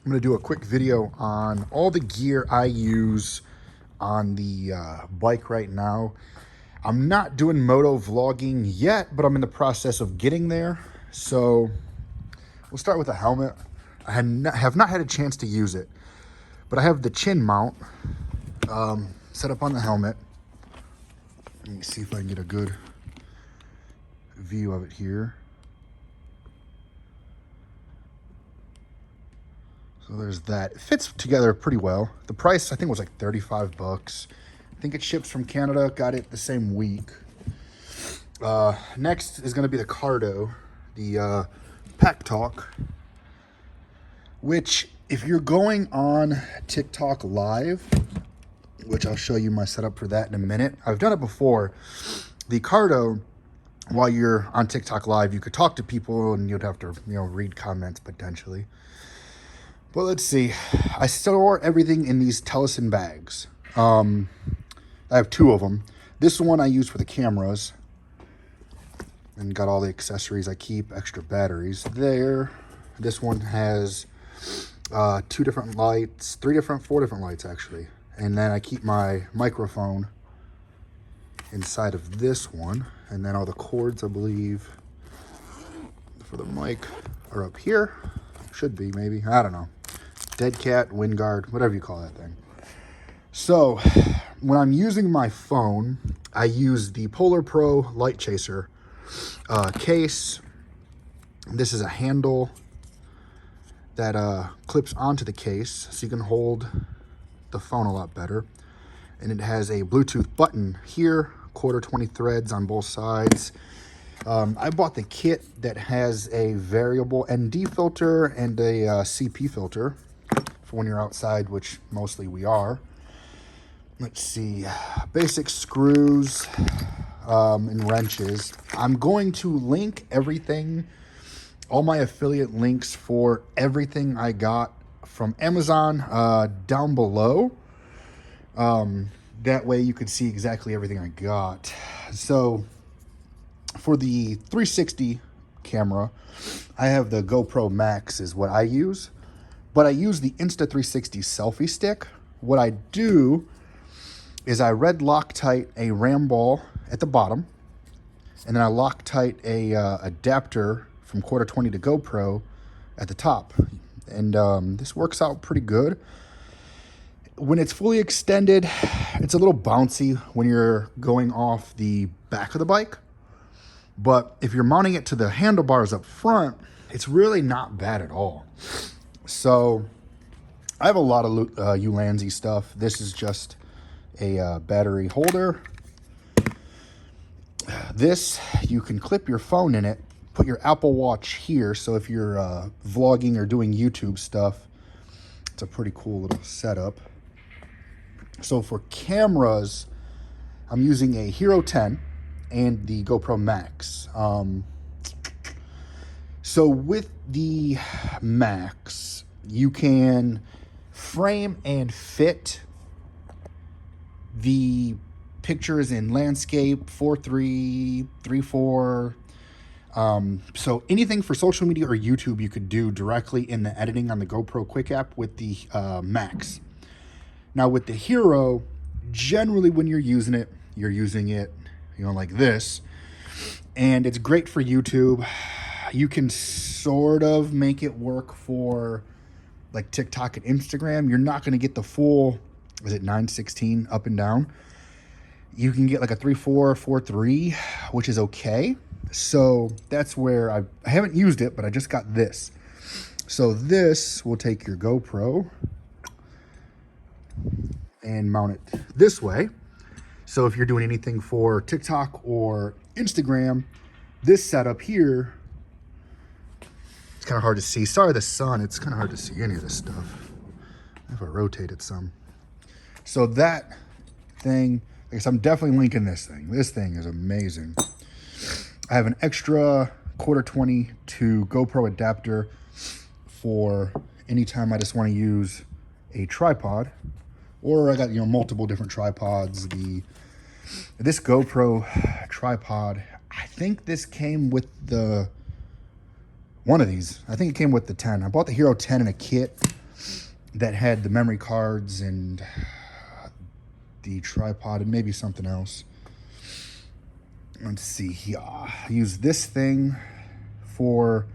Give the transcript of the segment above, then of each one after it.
I'm going to do a quick video on all the gear I use on the bike right now. I'm not doing moto vlogging yet, but I'm in the process of getting there. So we'll start with the helmet. I have not had a chance to use it, but I have the chin mount set up on the helmet. Let me see if I can get a good view of it here. So there's that. It fits together pretty well. The price, I think, was like 35 bucks. I think it ships from Canada. Got it the same week. Next is going to be the Cardo, the Pack Talk, which if you're going on TikTok Live, which I'll show you my setup for that in a minute. I've done it before. The Cardo, while you're on TikTok Live, you could talk to people and you'd have to, read comments potentially. But let's see. I store everything in these Tellison bags. I have two of them. This one I use for the cameras. And got all the accessories I keep, extra batteries there. This one has 2 different lights, 4 different lights actually. And then I keep my microphone inside of this one. And then all the cords, I believe, for the mic are up here. Should be, maybe. I don't know. Dead cat, wind guard, whatever you call that thing. So when I'm using my phone, I use the Polar Pro Light Chaser case. This is a handle that clips onto the case so you can hold the phone a lot better. And it has a Bluetooth button here, 1/4 threads on both sides. I bought the kit that has a variable ND filter and a CP filter for when you're outside, which mostly we are. Let's see, basic screws and wrenches. I'm going to link everything, all my affiliate links for everything I got from Amazon down below. That way you could see exactly everything I got. So for the 360 camera, I have the GoPro Max is what I use, but I use the Insta360 selfie stick. What I do is I red Loctite a ram ball at the bottom, and then I Loctite a adapter from 1/4 to GoPro at the top. And this works out pretty good. When it's fully extended, it's a little bouncy when you're going off the back of the bike. But if you're mounting it to the handlebars up front, it's really not bad at all. So I have a lot of Ulanzi stuff. This is just a battery holder. This, you can clip your phone in it, put your Apple Watch here. So if you're vlogging or doing YouTube stuff, it's a pretty cool little setup. So for cameras, I'm using a Hero 10 and the GoPro Max. So with the Max, you can frame and fit the pictures in landscape, 4:3, 3:4. So anything for social media or YouTube you could do directly in the editing on the GoPro Quick app with the Max. Now with the Hero, generally when you're using it like this, and it's great for YouTube. You can sort of make it work for like TikTok and Instagram. You're not going to get the full, is it 9:16 up and down? You can get like a 3:4, 4:3, which is okay. So that's where I haven't used it, but I just got this. So this will take your GoPro and mount it this way. So if you're doing anything for TikTok or Instagram, this setup here, it's kind of hard to see. Sorry, the sun, it's kind of hard to see any of this stuff. If I rotate it some. So that thing, I guess I'm definitely linking this thing. This thing is amazing. I have an extra 1/4 to GoPro adapter for anytime I just want to use a tripod, or I got multiple different tripods. This GoPro tripod, I think this came with the one of these. I think it came with the 10. I bought the Hero 10 in a kit, that had the memory cards and the tripod and maybe something else. Let's see here. I use this thing for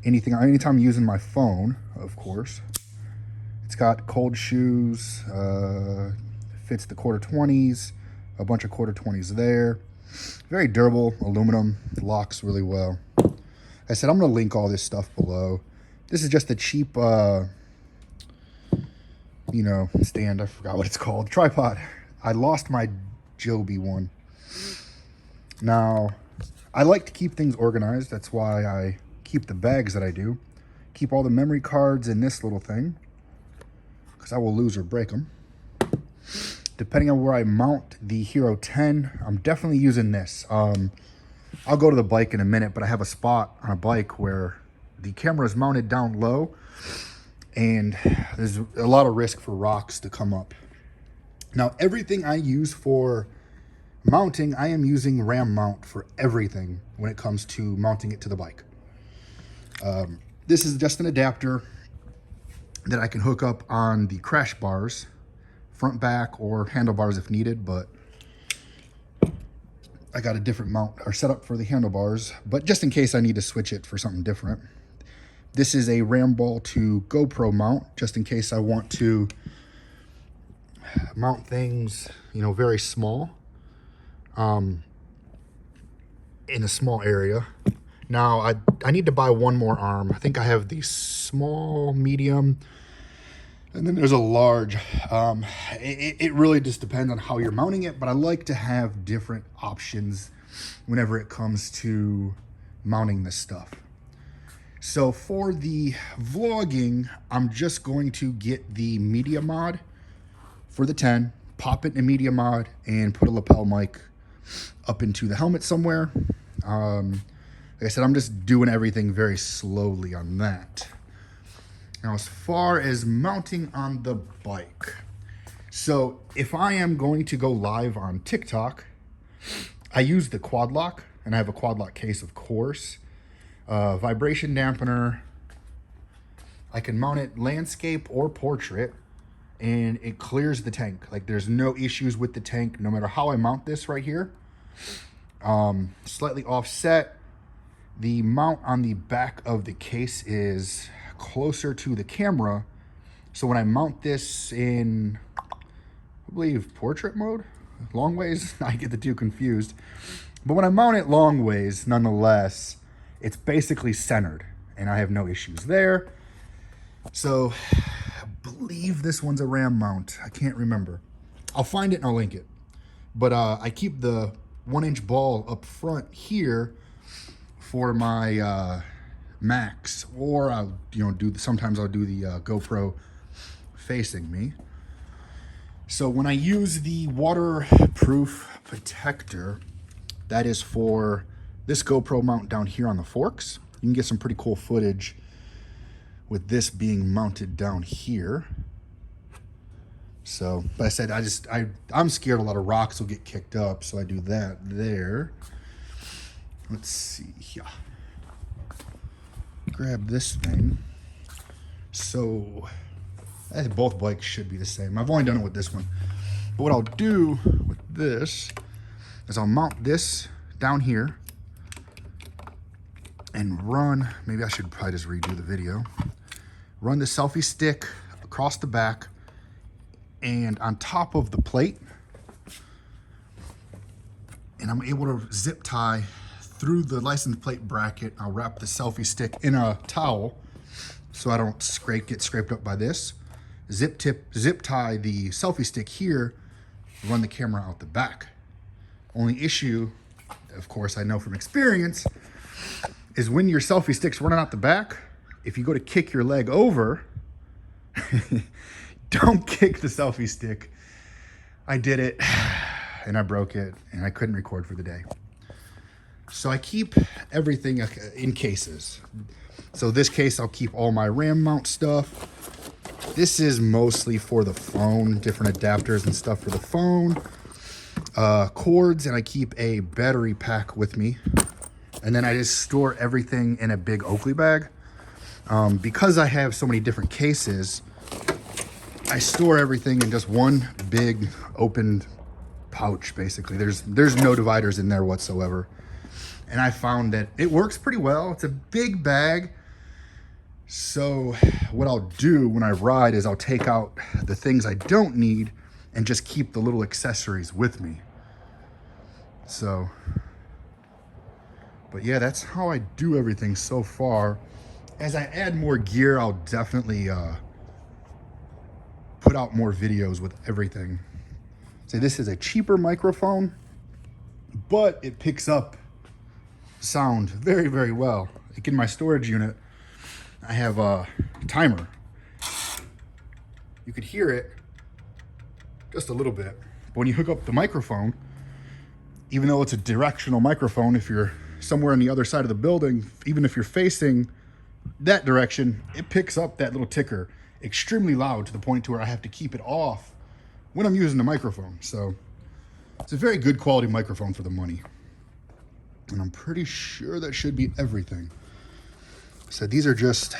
anything, anytime I'm using my phone, of course. It's got cold shoes, fits the quarter 20s, a bunch of quarter 20s there. Very durable, aluminum, locks really well. Like I said, I'm gonna link all this stuff below. This is just a cheap, stand. I forgot what it's called. Tripod. I lost my Joby one. Now, I like to keep things organized. That's why I keep the bags that I do. Keep all the memory cards in this little thing, because I will lose or break them. Depending on where I mount the Hero 10, I'm definitely using this. I'll go to the bike in a minute, but I have a spot on a bike where the camera is mounted down low, and there's a lot of risk for rocks to come up. Now, everything I use for mounting, I am using ram mount for everything when it comes to mounting it to the bike. This is just an adapter that I can hook up on the crash bars, front, back, or handlebars if needed, but I got a different mount or setup for the handlebars, but just in case I need to switch it for something different. This is a ram ball to GoPro mount, just in case I want to mount things, very small, in a small area. Now, I need to buy one more arm. I think I have the small, medium, and then there's a large. It really just depends on how you're mounting it, but I like to have different options whenever it comes to mounting this stuff. So for the vlogging, I'm just going to get the media mod for the 10, pop it in a media mod, and put a lapel mic up into the helmet somewhere. Like I said, I'm just doing everything very slowly on that. Now, as far as mounting on the bike, so if I am going to go live on TikTok, I use the quad lock, and I have a quad lock case, of course. Vibration dampener. I can mount it landscape or portrait, and it clears the tank. Like, there's no issues with the tank, no matter how I mount this right here. Slightly offset. The mount on the back of the case is closer to the camera, so when I mount this in, I believe, portrait mode, long ways, I get the two confused, but when I mount it long ways, nonetheless, it's basically centered, and I have no issues there. So I believe this one's a ram mount. I can't remember. I'll find it and I'll link it. But I keep the 1-inch ball up front here for my Max, or I'll sometimes I'll do the GoPro facing me. So when I use the waterproof protector, that is for this GoPro mount down here on the forks. You can get some pretty cool footage with this being mounted down here. So, but I said I'm scared a lot of rocks will get kicked up, so I do that there. Let's see here. Grab this thing. So, both bikes should be the same. I've only done it with this one. But what I'll do with this is I'll mount this down here and run, maybe I should probably just redo the video. Run the selfie stick across the back and on top of the plate. And I'm able to zip tie through the license plate bracket. I'll wrap the selfie stick in a towel so I don't get scraped up by this. Zip tie the selfie stick here, run the camera out the back. Only issue, of course, I know from experience, is when your selfie stick's running out the back, if you go to kick your leg over, don't kick the selfie stick. I did it and I broke it and I couldn't record for the day. So I keep everything in cases. So this case, I'll keep all my ram mount stuff. This is mostly for the phone, different adapters and stuff for the phone. Cords, and I keep a battery pack with me. And then I just store everything in a big Oakley bag. Because I have so many different cases, I store everything in just one big open pouch, basically. There's no dividers in there whatsoever. And I found that it works pretty well. It's a big bag. So what I'll do when I ride is I'll take out the things I don't need and just keep the little accessories with me. So, but yeah, that's how I do everything so far. As I add more gear, I'll definitely put out more videos with everything. So this is a cheaper microphone, but it picks up sound very, very well. Like in my storage unit, I have a timer. You could hear it just a little bit. But when you hook up the microphone, even though it's a directional microphone, if you're somewhere on the other side of the building, even if you're facing that direction, it picks up that little ticker extremely loud to the point to where I have to keep it off when I'm using the microphone. So it's a very good quality microphone for the money. And I'm pretty sure that should be everything. So these are just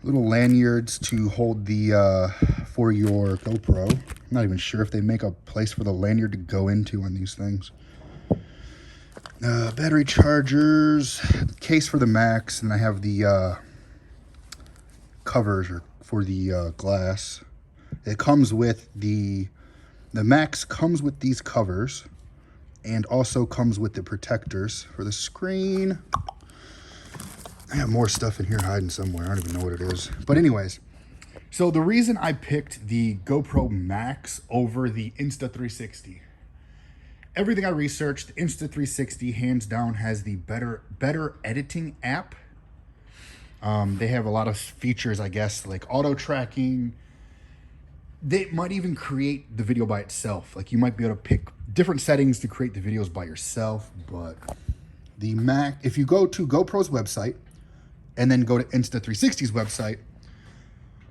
little lanyards to hold the, for your GoPro. I'm not even sure if they make a place for the lanyard to go into on these things. Battery chargers, case for the Max, and I have the covers for the glass. It comes with the Max comes with these covers and also comes with the protectors for the screen. I have more stuff in here hiding somewhere. I don't even know what it is. But anyways, so the reason I picked the GoPro Max over the Insta360, everything I researched, the Insta360 hands down has the better editing app. They have a lot of features, I guess, like auto tracking. They might even create the video by itself. Like you might be able to pick different settings to create the videos by yourself. But the Mac, if you go to GoPro's website and then go to Insta360's website,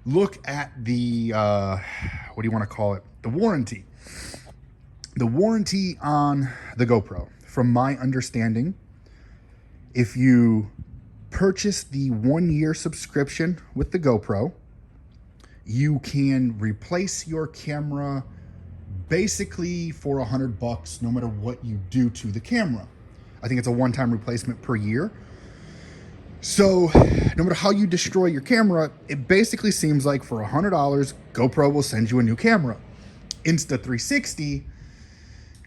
look at the, what do you want to call it? The warranty. The warranty on the GoPro. From my understanding, if you purchase the 1-year subscription with the GoPro, you can replace your camera basically for $100 no matter what you do to the camera. I think it's a one-time replacement per year. So no matter how you destroy your camera, it basically seems like for $100, GoPro will send you a new camera. Insta360,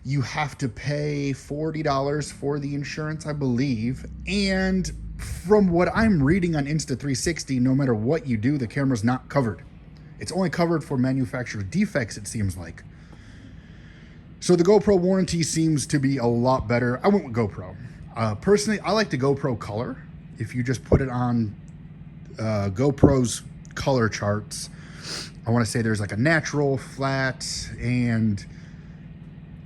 you have to pay $40 for the insurance, I believe. And from what I'm reading on Insta360, no matter what you do, the camera's not covered. It's only covered for manufacturer defects, it seems like. So the GoPro warranty seems to be a lot better. I went with GoPro. Personally, I like the GoPro Color. If you just put it on GoPro's color charts, I want to say there's like a natural, flat, and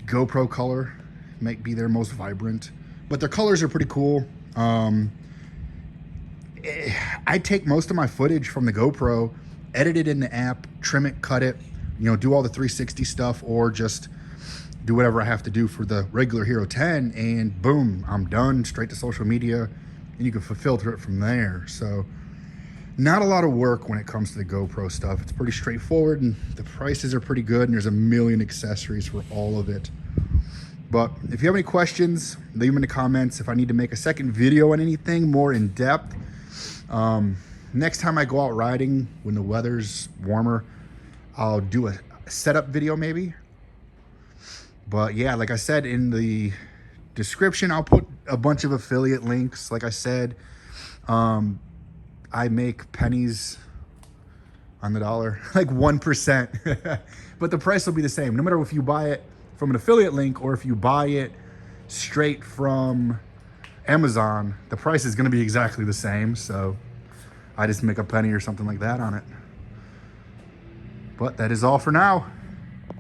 GoPro Color might be their most vibrant. But their colors are pretty cool. I take most of my footage from the GoPro, edit it in the app, trim it, cut it, you know, do all the 360 stuff, or just do whatever I have to do for the regular Hero 10, and boom, I'm done, straight to social media, and you can filter it from there. So not a lot of work when it comes to the GoPro stuff. It's pretty straightforward, and the prices are pretty good, and there's a million accessories for all of it. But if you have any questions, leave them in the comments. If I need to make a second video on anything more in depth, next time I go out riding when the weather's warmer, I'll do a setup video maybe. But yeah, like I said in the description, I'll put a bunch of affiliate links. Like I said, I make pennies on the dollar, like 1%, but the price will be the same. No matter if you buy it from an affiliate link or if you buy it straight from Amazon, the price is going to be exactly the same. So I just make a penny or something like that on it. But that is all for now.